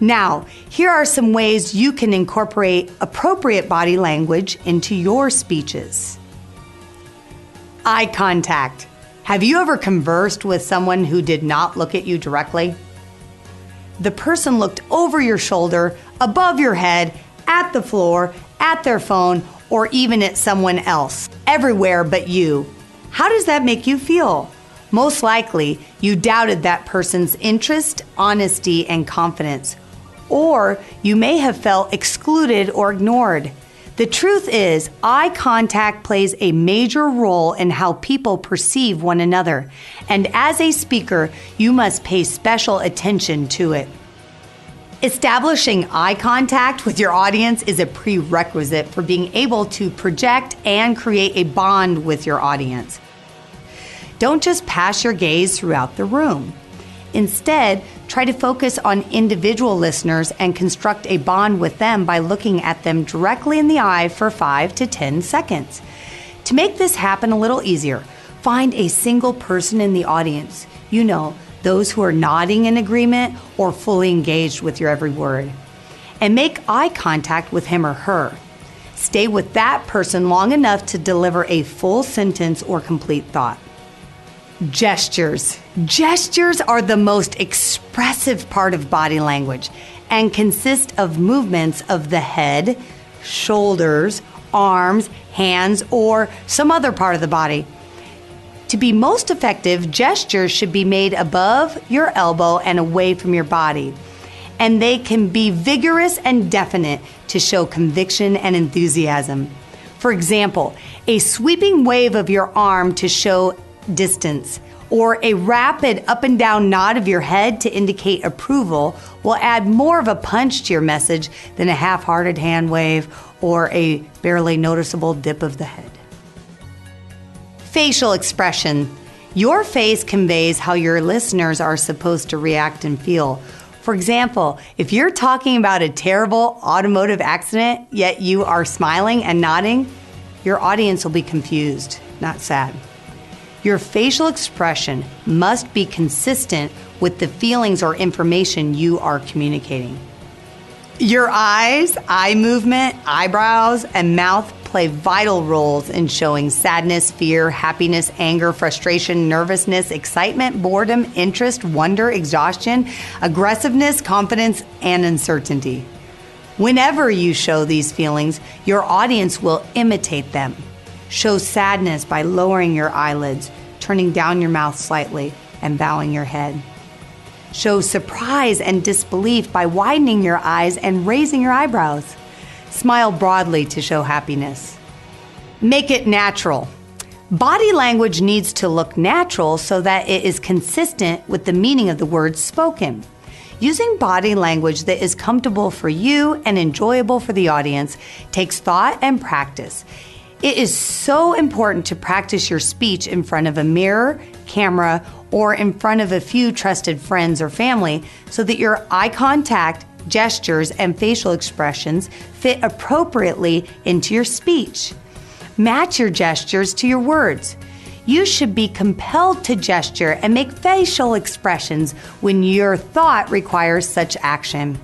Now, here are some ways you can incorporate appropriate body language into your speeches. Eye contact. Have you ever conversed with someone who did not look at you directly? The person looked over your shoulder, above your head, at the floor, at their phone, or even at someone else, everywhere but you. How does that make you feel? Most likely, you doubted that person's interest, honesty, and confidence. Or you may have felt excluded or ignored. The truth is, eye contact plays a major role in how people perceive one another. And as a speaker, you must pay special attention to it. Establishing eye contact with your audience is a prerequisite for being able to project and create a bond with your audience. Don't just pass your gaze throughout the room. Instead, try to focus on individual listeners and construct a bond with them by looking at them directly in the eye for 5 to 10 seconds. To make this happen a little easier, find a single person in the audience. You know, those who are nodding in agreement or fully engaged with your every word. And make eye contact with him or her. Stay with that person long enough to deliver a full sentence or complete thought. Gestures. Gestures are the most expressive part of body language and consist of movements of the head, shoulders, arms, hands, or some other part of the body. To be most effective, gestures should be made above your elbow and away from your body. And they can be vigorous and definite to show conviction and enthusiasm. For example, a sweeping wave of your arm to show distance, or a rapid up and down nod of your head to indicate approval will add more of a punch to your message than a half-hearted hand wave or a barely noticeable dip of the head. Facial expression. Your face conveys how your listeners are supposed to react and feel. For example, if you're talking about a terrible automotive accident, yet you are smiling and nodding, your audience will be confused, not sad. Your facial expression must be consistent with the feelings or information you are communicating. Your eyes, eye movement, eyebrows, and mouth play vital roles in showing sadness, fear, happiness, anger, frustration, nervousness, excitement, boredom, interest, wonder, exhaustion, aggressiveness, confidence, and uncertainty. Whenever you show these feelings, your audience will imitate them. Show sadness by lowering your eyelids, turning down your mouth slightly, and bowing your head. Show surprise and disbelief by widening your eyes and raising your eyebrows. Smile broadly to show happiness. Make it natural. Body language needs to look natural so that it is consistent with the meaning of the words spoken. Using body language that is comfortable for you and enjoyable for the audience takes thought and practice. It is so important to practice your speech in front of a mirror, camera, or in front of a few trusted friends or family so that your eye contact, gestures, and facial expressions fit appropriately into your speech. Match your gestures to your words. You should be compelled to gesture and make facial expressions when your thought requires such action.